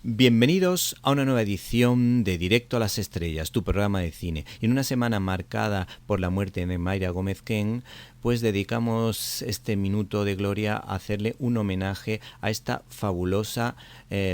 Bienvenidos a una nueva edición de Directo a las Estrellas, tu programa de cine. Y en una semana marcada por la muerte de Mayra Gómez Ken, pues dedicamos este minuto de gloria a hacerle un homenaje a esta fabulosa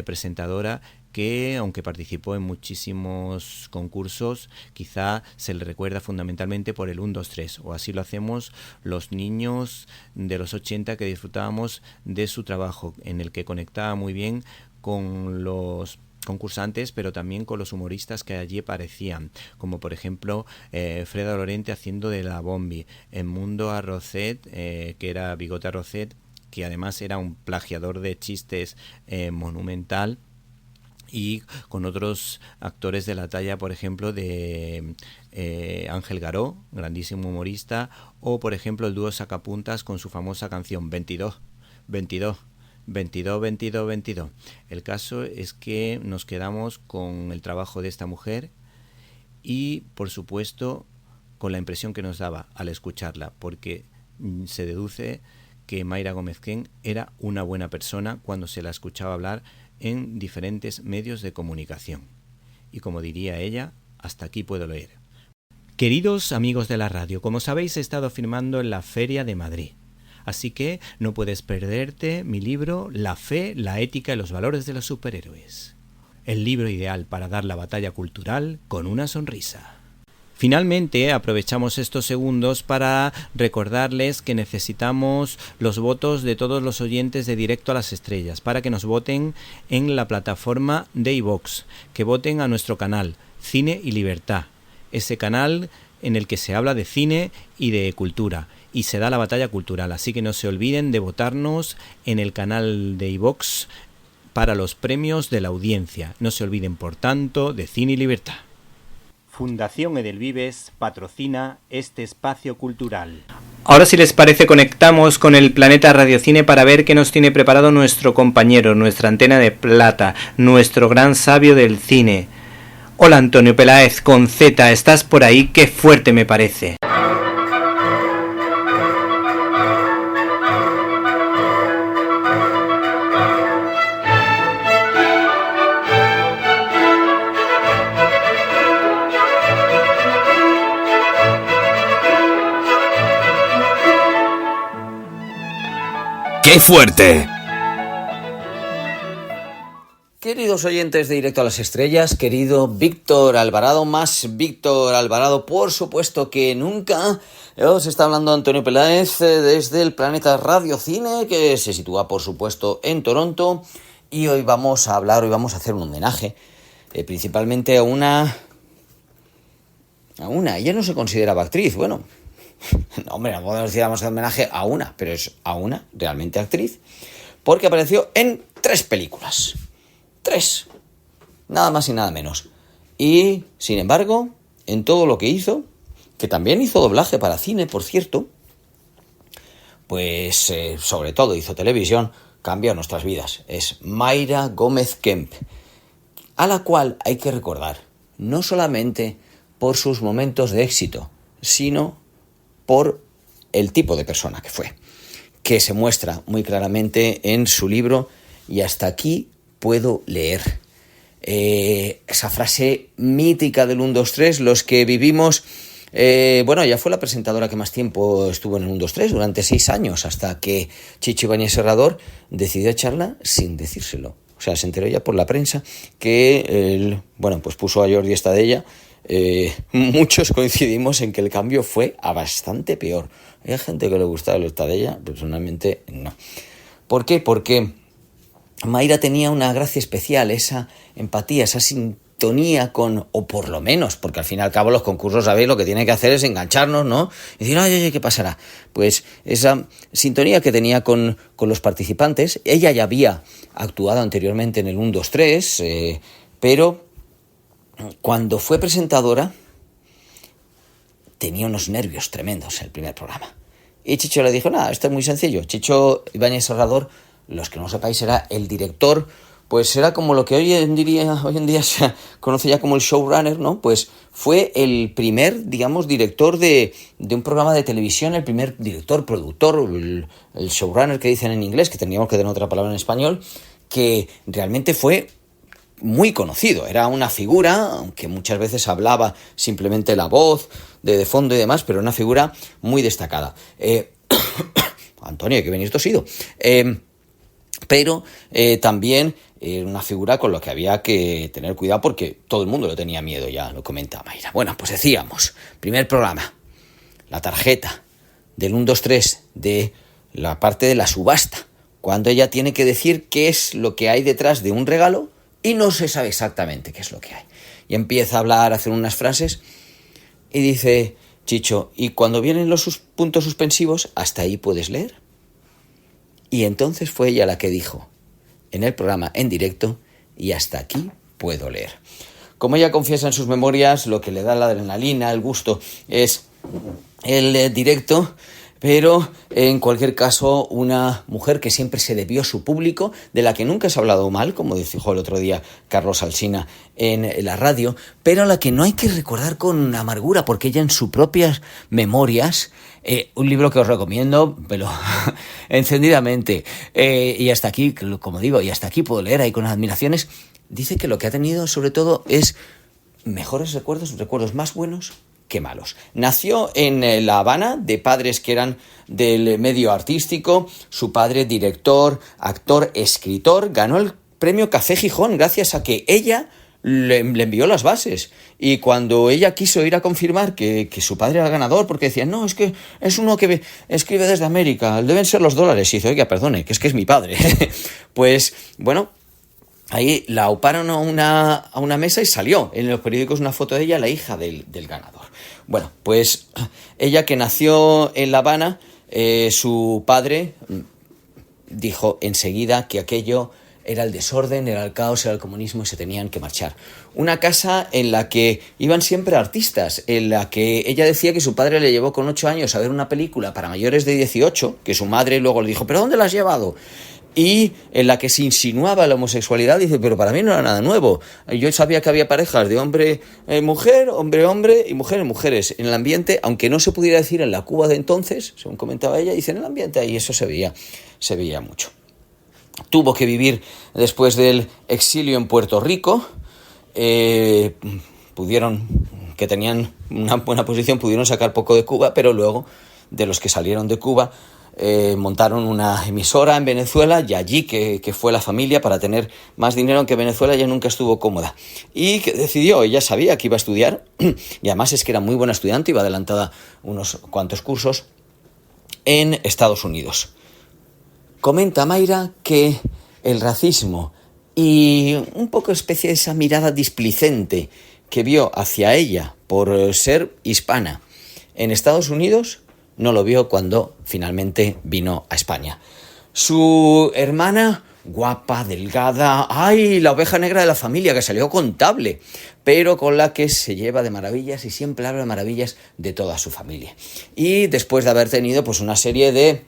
presentadora que, aunque participó en muchísimos concursos, quizá se le recuerda fundamentalmente por el 1, 2, 3, o así lo hacemos los niños de los 80 que disfrutábamos de su trabajo, en el que conectaba muy bien con los concursantes, pero también con los humoristas que allí aparecían, como por ejemplo Freda Lorente haciendo de la Bombi, en Mundo Arrocet, que era Bigote Arrocet, que además era un plagiador de chistes monumental, y con otros actores de la talla, por ejemplo, de Ángel Garó, grandísimo humorista, o por ejemplo el dúo Sacapuntas con su famosa canción 22, 22. 22, 22, 22. El caso es que nos quedamos con el trabajo de esta mujer y, por supuesto, con la impresión que nos daba al escucharla, porque se deduce que Mayra Gómez Ken era una buena persona cuando se la escuchaba hablar en diferentes medios de comunicación. Y como diría ella, hasta aquí puedo leer. Queridos amigos de la radio, como sabéis, he estado firmando en la Feria de Madrid. Así que no puedes perderte mi libro La fe, la ética y los valores de los superhéroes. El libro ideal para dar la batalla cultural con una sonrisa. Finalmente, aprovechamos estos segundos para recordarles que necesitamos los votos de todos los oyentes de Directo a las Estrellas para que nos voten en la plataforma de iVoox, que voten a nuestro canal Cine y Libertad, ese canal en el que se habla de cine y de cultura y se da la batalla cultural, así que no se olviden de votarnos en el canal de iVoox para los premios de la audiencia. No se olviden, por tanto, de Cine y Libertad. Fundación Edelvives patrocina este espacio cultural. Ahora, si les parece, conectamos con el planeta Radiocine para ver qué nos tiene preparado nuestro compañero, nuestra antena de plata, nuestro gran sabio del cine. Hola, Antonio Peláez con Z, ¿estás por ahí? ¡Qué fuerte me parece! ¡Qué fuerte! Queridos oyentes de Directo a las Estrellas, querido Víctor Alvarado, más Víctor Alvarado, por supuesto que nunca, os está hablando Antonio Peláez desde el planeta Radiocine, que se sitúa, por supuesto, en Toronto, y hoy vamos a hacer un homenaje, principalmente a una, ella no se consideraba actriz, bueno, no, hombre, no podemos decir vamos a hacer homenaje a una, pero es a una realmente actriz, porque apareció en 3 películas. 3, nada más y nada menos. Y, sin embargo, en todo lo que hizo, que también hizo doblaje para cine, por cierto, pues sobre todo hizo televisión, cambió nuestras vidas. Es Mayra Gómez Kemp, a la cual hay que recordar, no solamente por sus momentos de éxito, sino por el tipo de persona que fue, que se muestra muy claramente en su libro, y hasta aquí puedo leer. Esa frase mítica del 1, 2, 3, los que vivimos... ella fue la presentadora que más tiempo estuvo en el 1, 2, 3, durante 6 años, hasta que Chicho Ibáñez Serrador decidió echarla sin decírselo. O sea, se enteró ya por la prensa que él, pues puso a Jordi Estadella. Muchos coincidimos en que el cambio fue a bastante peor. Hay gente que le gustaba el Estadella, personalmente no. ¿Por qué? Porque Mayra tenía una gracia especial, esa empatía, esa sintonía con, o por lo menos, porque al fin y al cabo los concursos, ¿sabéis? Lo que tiene que hacer es engancharnos, ¿no? Y decir, ay, ¿qué pasará? Pues esa sintonía que tenía con los participantes. Ella ya había actuado anteriormente en el 1, 2, 3, pero cuando fue presentadora tenía unos nervios tremendos en el primer programa. Y Chicho le dijo, esto es muy sencillo. Chicho Ibáñez Serrador, los que no sepáis, era el director, pues era como lo que hoy en día se conoce ya como el showrunner, ¿no? Pues fue el primer, digamos, director de un programa de televisión, el primer director, productor, el showrunner que dicen en inglés, que tendríamos que tener otra palabra en español, que realmente fue muy conocido, era una figura, aunque muchas veces hablaba simplemente la voz de fondo y demás, pero una figura muy destacada. Antonio, hay que venir tosido. Pero también una figura con la que había que tener cuidado porque todo el mundo le tenía miedo, ya lo comenta Mayra. Bueno, pues decíamos, primer programa, la tarjeta del 1, 2, 3 de la parte de la subasta, cuando ella tiene que decir qué es lo que hay detrás de un regalo y no se sabe exactamente qué es lo que hay. Y empieza a hablar, a hacer unas frases y dice Chicho, y cuando vienen los puntos suspensivos, ¿hasta ahí puedes leer? Y entonces fue ella la que dijo en el programa en directo, y hasta aquí puedo leer. Como ella confiesa en sus memorias, lo que le da la adrenalina, el gusto, es el directo, pero en cualquier caso una mujer que siempre se debió a su público, de la que nunca se ha hablado mal, como dijo el otro día Carlos Alsina en la radio, pero a la que no hay que recordar con amargura, porque ella en sus propias memorias, un libro que os recomiendo, pero encendidamente, y hasta aquí, como digo, y hasta aquí puedo leer ahí con admiraciones, dice que lo que ha tenido sobre todo es mejores recuerdos más buenos que malos. Nació en La Habana de padres que eran del medio artístico, su padre director, actor, escritor, ganó el premio Café Gijón gracias a que ella le envió las bases, y cuando ella quiso ir a confirmar que su padre era el ganador, porque decían, no, es que es uno que escribe desde América, deben ser los dólares, y dice, oiga, perdone, que es mi padre. Pues bueno, ahí la auparon a una mesa y salió en los periódicos una foto de ella, la hija del ganador. Bueno, pues ella, que nació en La Habana, su padre dijo enseguida que aquello era el desorden, era el caos, era el comunismo y se tenían que marchar. Una casa en la que iban siempre artistas, en la que ella decía que su padre le llevó con 8 años a ver una película para mayores de 18, que su madre luego le dijo, ¿pero dónde la has llevado? Y en la que se insinuaba la homosexualidad, dice, pero para mí no era nada nuevo. Yo sabía que había parejas de hombre-mujer, hombre-hombre y mujeres-mujeres en el ambiente, aunque no se pudiera decir en la Cuba de entonces, según comentaba ella, dice en el ambiente, ahí eso se veía mucho. Tuvo que vivir después del exilio en Puerto Rico, que tenían una buena posición, pudieron sacar poco de Cuba, pero luego de los que salieron de Cuba, montaron una emisora en Venezuela, y allí que fue la familia para tener más dinero, aunque Venezuela ya nunca estuvo cómoda. Y que decidió, ella sabía que iba a estudiar, y además es que era muy buena estudiante, iba adelantada unos cuantos cursos en Estados Unidos. Comenta Mayra que el racismo y un poco especie de esa mirada displicente que vio hacia ella por ser hispana en Estados Unidos, no lo vio cuando finalmente vino a España. Su hermana, guapa, delgada, ¡ay!, la oveja negra de la familia, que salió contable, pero con la que se lleva de maravillas y siempre habla de maravillas de toda su familia. Y después de haber tenido pues una serie de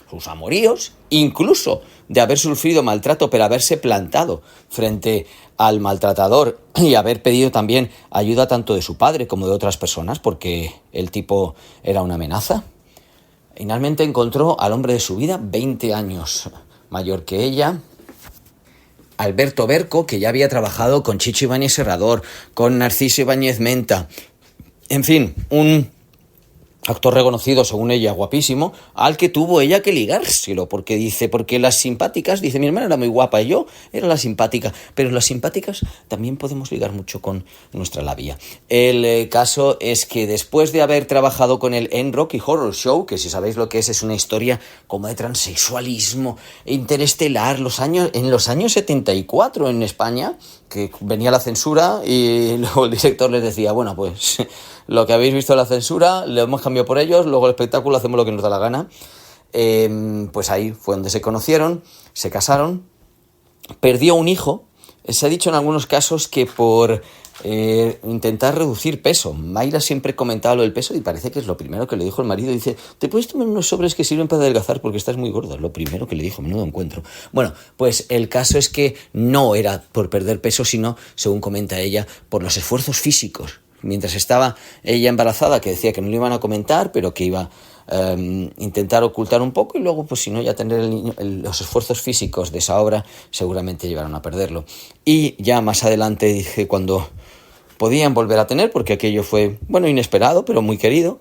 sus amoríos, incluso de haber sufrido maltrato, pero haberse plantado frente al maltratador y haber pedido también ayuda tanto de su padre como de otras personas, porque el tipo era una amenaza, finalmente encontró al hombre de su vida, 20 años mayor que ella, Alberto Berco, que ya había trabajado con Chicho Ibáñez Serrador, con Narciso Ibáñez Menta, en fin, un actor reconocido, según ella, guapísimo, al que tuvo ella que ligárselo, porque las simpáticas, dice, mi hermana era muy guapa y yo era la simpática, pero las simpáticas también podemos ligar mucho con nuestra labia. El caso es que después de haber trabajado con él en Rocky Horror Show, que si sabéis lo que es una historia como de transexualismo interestelar, en los años 74 en España, que venía la censura y luego el director les decía, bueno, pues lo que habéis visto en la censura lo hemos cambiado por ellos, luego el espectáculo hacemos lo que nos da la gana. Pues ahí fue donde se conocieron, se casaron, perdió un hijo. Se ha dicho en algunos casos que por intentar reducir peso. Mayra siempre comentaba lo del peso y parece que es lo primero que le dijo el marido. Dice, ¿te puedes tomar unos sobres que sirven para adelgazar porque estás muy gordo? Lo primero que le dijo, menudo encuentro. Bueno, pues el caso es que no era por perder peso, sino, según comenta ella, por los esfuerzos físicos. Mientras estaba ella embarazada, que decía que no lo iban a comentar, pero que iba intentar ocultar un poco y luego, pues si no, ya tener los esfuerzos físicos de esa obra seguramente llevaron a perderlo. Y ya más adelante dije, cuando podían volver a tener, porque aquello fue, bueno, inesperado, pero muy querido,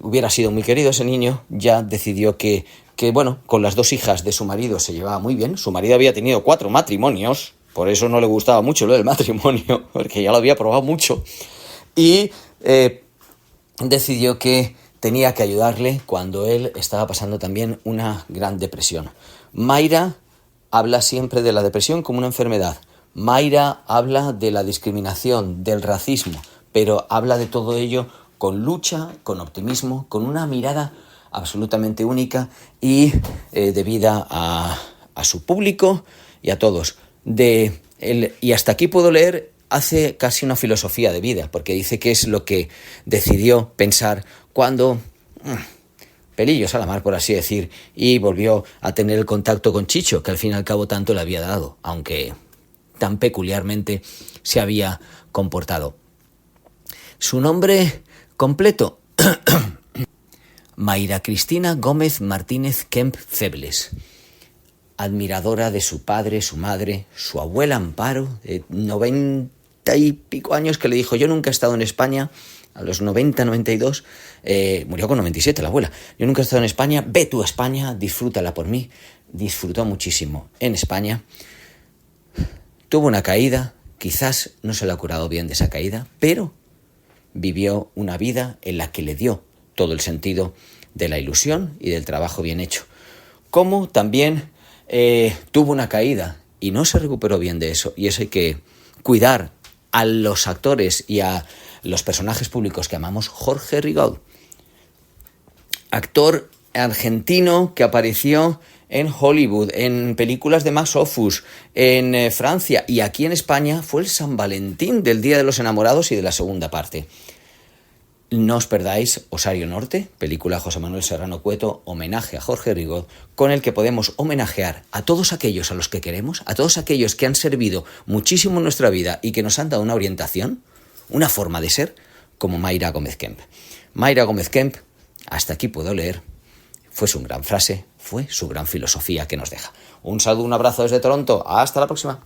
hubiera sido muy querido ese niño, ya decidió que bueno, con las 2 hijas de su marido se llevaba muy bien. Su marido había tenido 4 matrimonios, por eso no le gustaba mucho lo del matrimonio, porque ya lo había probado mucho. Y decidió que tenía que ayudarle cuando él estaba pasando también una gran depresión. Mayra habla siempre de la depresión como una enfermedad. Mayra habla de la discriminación, del racismo, pero habla de todo ello con lucha, con optimismo, con una mirada absolutamente única y debida a su público y a todos. Y hasta aquí puedo leer, hace casi una filosofía de vida, porque dice que es lo que decidió pensar cuando pelillos a la mar, por así decir, y volvió a tener el contacto con Chicho, que al fin y al cabo tanto le había dado, aunque tan peculiarmente se había comportado. Su nombre completo, Mayra Cristina Gómez Martínez Kemp Febles, admiradora de su padre, su madre, su abuela Amparo, de 90 y pico años, que le dijo: yo nunca he estado en España, a los 90, 92, murió con 97 la abuela, yo nunca he estado en España, ve tú a España, disfrútala por mí. Disfrutó muchísimo en España, tuvo una caída, quizás no se le ha curado bien de esa caída, pero vivió una vida en la que le dio todo el sentido de la ilusión y del trabajo bien hecho. Como también tuvo una caída y no se recuperó bien de eso, y eso hay que cuidar a los actores y a los personajes públicos que amamos. Jorge Rigaud, actor argentino que apareció en Hollywood, en películas de Max Ophuls, en Francia y aquí en España, fue el San Valentín del Día de los Enamorados y de la segunda parte. No os perdáis Osario Norte, película de José Manuel Serrano Cueto, homenaje a Jorge Rigaud, con el que podemos homenajear a todos aquellos a los que queremos, a todos aquellos que han servido muchísimo en nuestra vida y que nos han dado una orientación, una forma de ser, como Mayra Gómez Kemp. Mayra Gómez Kemp, hasta aquí puedo leer, fue su gran frase, fue su gran filosofía que nos deja. Un saludo, un abrazo desde Toronto, hasta la próxima.